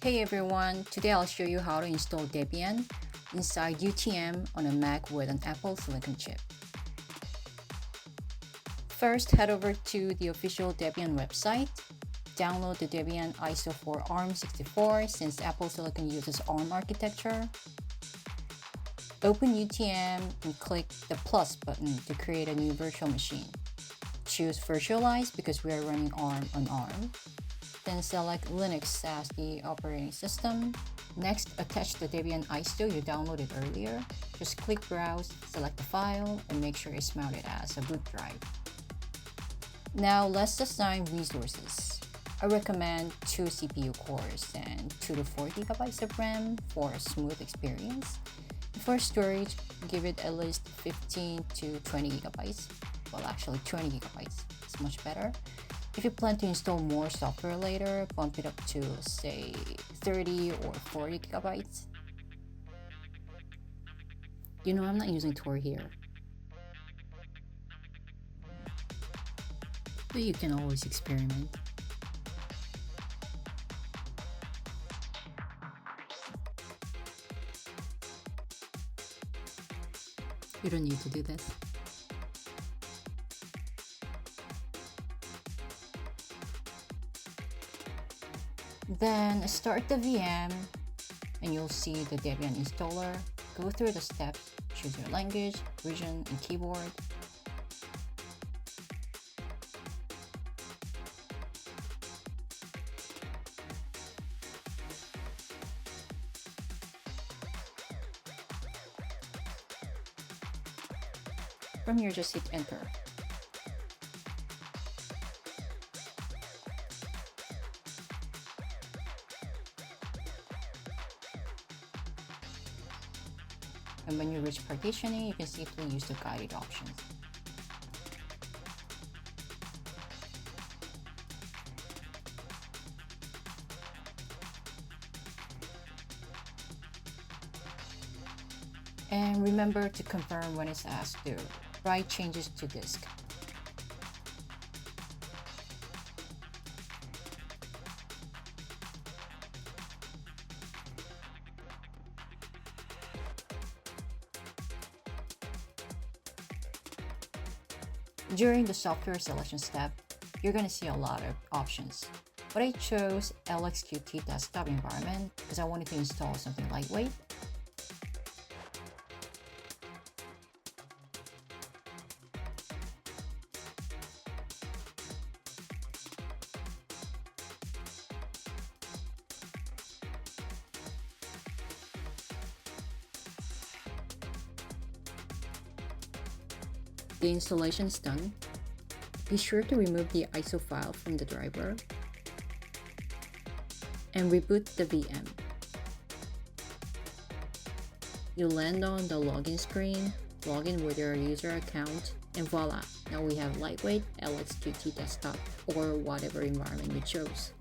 Hey everyone, today I'll show you how to install Debian inside UTM on a Mac with an Apple Silicon chip. First, head over to the official Debian website. Download the Debian ISO for ARM64 since Apple Silicon uses ARM architecture. Open UTM and click the plus button to create a new virtual machine. Choose Virtualize because we are running ARM on ARM. Then select Linux as the operating system. Next, attach the Debian ISO you downloaded earlier. Just click Browse, select the file, and make sure it's mounted as a boot drive. Now let's assign resources. I recommend 2 CPU cores and 2 to 4 GB of RAM for a smooth experience. For storage, give it at least 15 to 20 GB. Well, actually 20 GB is much better. If you plan to install more software later, bump it up to, say, 30 or 40 GB. You know, I'm not using Tor here. But you can always experiment. You don't need to do this. Then start the VM and you'll see the Debian installer. Go through the steps, choose your language, region, and keyboard. From here, just hit enter. And when you reach partitioning, you can safely use the guided options. And remember to confirm when it's asked to write changes to disk. During the software selection step, you're going to see a lot of options. But I chose LXQT desktop environment because I wanted to install something lightweight. The installation is done. Be sure to remove the ISO file from the driver and reboot the VM. You land on the login screen, log in with your user account, and voila! Now we have lightweight LXQT desktop or whatever environment you chose.